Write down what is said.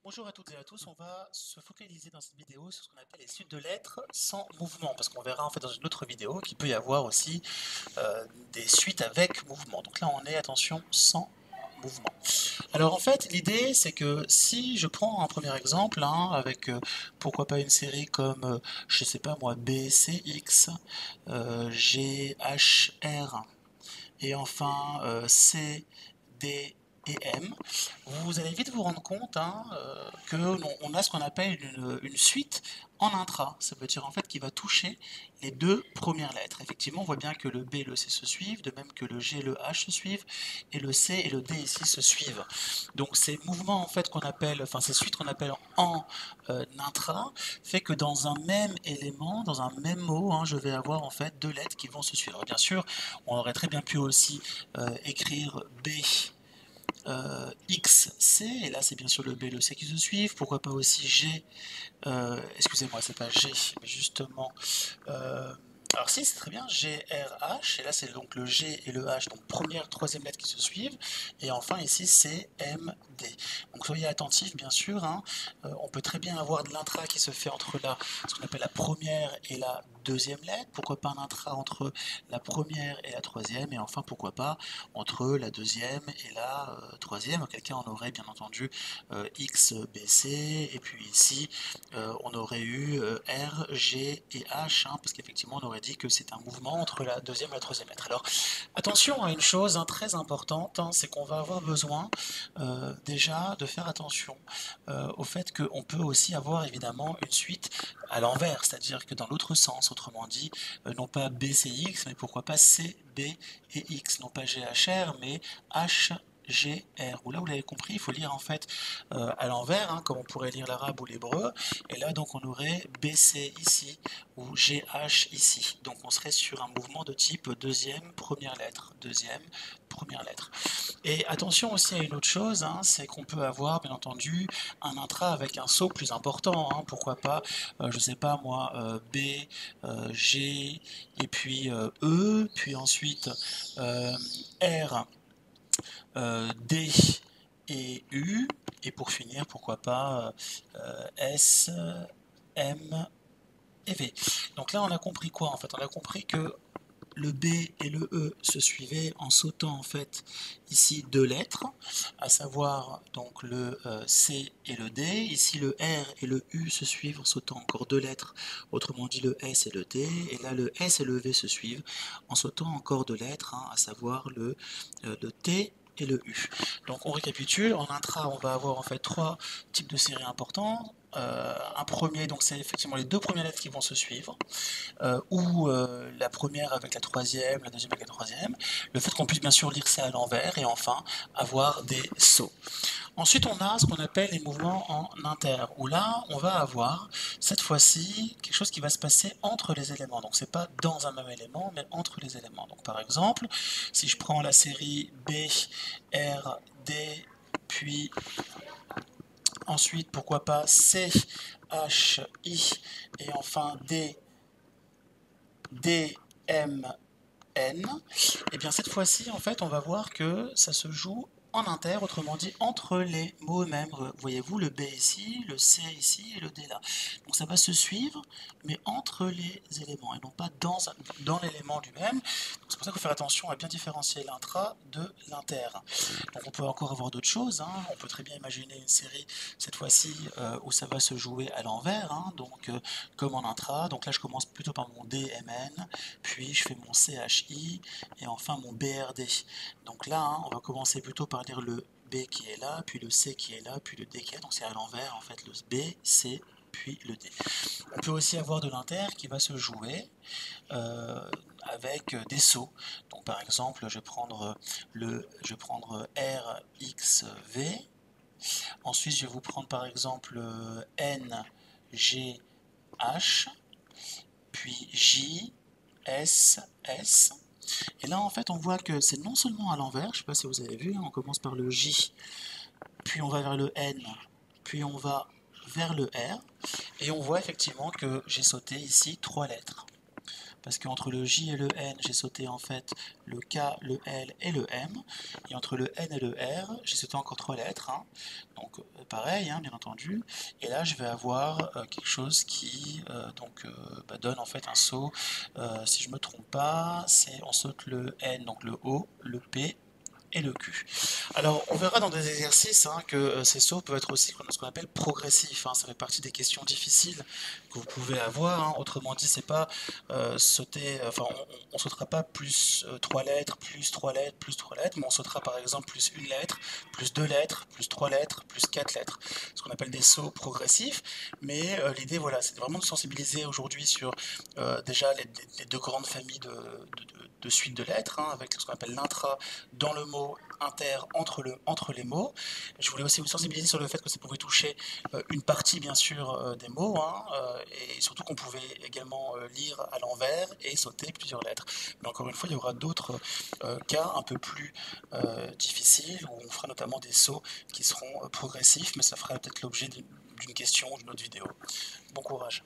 Bonjour à toutes et à tous, on va se focaliser dans cette vidéo sur ce qu'on appelle les suites de lettres sans mouvement, parce qu'on verra en fait dans une autre vidéo qu'il peut y avoir aussi des suites avec mouvement. Donc là on est, attention, sans mouvement. Alors en fait l'idée c'est que si je prends un premier exemple avec pourquoi pas une série comme je sais pas moi B, C, X, G, H, R et enfin C, D et M, vous allez vite vous rendre compte que on a ce qu'on appelle une suite en intra. Ça veut dire en fait qu'il va toucher les deux premières lettres. Effectivement, on voit bien que le B et le C se suivent, de même que le G et le H se suivent, et le C et le D ici se suivent. Donc ces mouvements en fait qu'on appelle, enfin ces suites qu'on appelle en intra, fait que dans un même élément, dans un même mot, je vais avoir en fait deux lettres qui vont se suivre. Alors, bien sûr, on aurait très bien pu aussi écrire B X, C, et là c'est bien sûr le B et le C qui se suivent, pourquoi pas aussi G, excusez-moi c'est pas G, mais justement, euh, alors si c'est très bien, G, R, H, et là c'est donc le G et le H, donc première, troisième lettre qui se suivent, et enfin ici c'est M, D. Donc soyez attentifs bien sûr, on peut très bien avoir de l'intra qui se fait entre ce qu'on appelle la première et la deuxième lettre, pourquoi pas un intra entre la première et la troisième, et enfin pourquoi pas entre la deuxième et la troisième, auquel cas on aurait bien entendu X, B, C, et puis ici on aurait eu R, G et H, parce qu'effectivement on aurait dit que c'est un mouvement entre la deuxième et la troisième lettre. Alors attention à une chose très importante, c'est qu'on va avoir besoin déjà de faire attention au fait qu'on peut aussi avoir évidemment une suite à l'envers, c'est-à-dire que dans l'autre sens, autrement dit, non pas B, C, X, mais pourquoi pas C, B et X, non pas G, H, R, mais H, G, R. Ou là, vous l'avez compris, il faut lire en fait à l'envers, comme on pourrait lire l'arabe ou l'hébreu. Et là, donc, on aurait BC ici ou GH ici. Donc, on serait sur un mouvement de type deuxième, première lettre, deuxième, première lettre. Et attention aussi à une autre chose, c'est qu'on peut avoir, bien entendu, un intra avec un saut plus important. Pourquoi pas, je sais pas moi, B, G, et puis E, puis ensuite R, D et U, et pour finir, pourquoi pas S, M et V. Donc là, on a compris quoi en fait? On a compris que le B et le E se suivaient en sautant en fait ici deux lettres, à savoir donc le C et le D. Ici le R et le U se suivent en sautant encore deux lettres, autrement dit le S et le D. Et là le S et le V se suivent en sautant encore deux lettres, à savoir le T et le U. Donc on récapitule, en intra on va avoir en fait trois types de séries importants. Un premier, donc c'est effectivement les deux premières lettres qui vont se suivre ou la première avec la troisième, la deuxième avec la troisième, le fait qu'on puisse bien sûr lire ça à l'envers, et enfin avoir des sauts. Ensuite, on a ce qu'on appelle les mouvements en inter, où là, on va avoir cette fois-ci quelque chose qui va se passer entre les éléments. Donc, c'est pas dans un même élément, mais entre les éléments. Donc, par exemple, si je prends la série B, R, D, puis ensuite, pourquoi pas C, H, I, et enfin D, D, M, N, et bien cette fois-ci, en fait, on va voir que ça se joue en inter, autrement dit entre les mots eux-mêmes. Voyez-vous le B ici, le C ici et le D là. Donc ça va se suivre, mais entre les éléments et non pas dans l'élément lui-même. C'est pour ça qu'il faut faire attention à bien différencier l'intra de l'inter. Donc on peut encore avoir d'autres choses. On peut très bien imaginer une série cette fois-ci où ça va se jouer à l'envers, donc comme en intra. Donc là je commence plutôt par mon DMN, puis je fais mon CHI et enfin mon BRD. Donc là, on va commencer plutôt par lire le B qui est là, puis le C qui est là, puis le D qui est là. Donc c'est à l'envers en fait, le B, C, puis le D. On peut aussi avoir de l'inter qui va se jouer avec des sauts. Donc par exemple, je vais prendre R, X, V. Ensuite, je vais vous prendre par exemple N, G, H, puis J, S, S. Et là, en fait, on voit que c'est non seulement à l'envers, je ne sais pas si vous avez vu, on commence par le J, puis on va vers le N, puis on va vers le R, et on voit effectivement que j'ai sauté ici trois lettres. parce qu'entre le J et le N, j'ai sauté en fait le K, le L et le M, et entre le N et le R, j'ai sauté encore 3 lettres, hein. Donc pareil, hein, bien entendu, et là je vais avoir quelque chose qui donne en fait un saut, si je me trompe pas, c'est on saute le N, donc le O, le P, et le Q. Alors, on verra dans des exercices hein, que ces sauts peuvent être aussi ce qu'on appelle progressifs, hein. Ça fait partie des questions difficiles que vous pouvez avoir, hein. Autrement dit, c'est pas sauter, enfin, on sautera pas plus 3 lettres, plus 3 lettres, plus 3 lettres, mais on sautera par exemple plus une lettre, plus 2 lettres, plus 3 lettres, plus 4 lettres. Ce qu'on appelle des sauts progressifs. Mais l'idée, voilà, c'est vraiment de sensibiliser aujourd'hui sur déjà les deux grandes familles de suites de lettres, hein, avec ce qu'on appelle l'intra dans le mot, inter entre les mots. Je voulais aussi vous sensibiliser sur le fait que ça pouvait toucher une partie bien sûr des mots, hein, et surtout qu'on pouvait également lire à l'envers et sauter plusieurs lettres. Mais encore une fois, il y aura d'autres cas un peu plus difficiles où on fera notamment des sauts qui seront progressifs, mais ça fera peut-être l'objet d'une question ou d'une autre vidéo. Bon courage.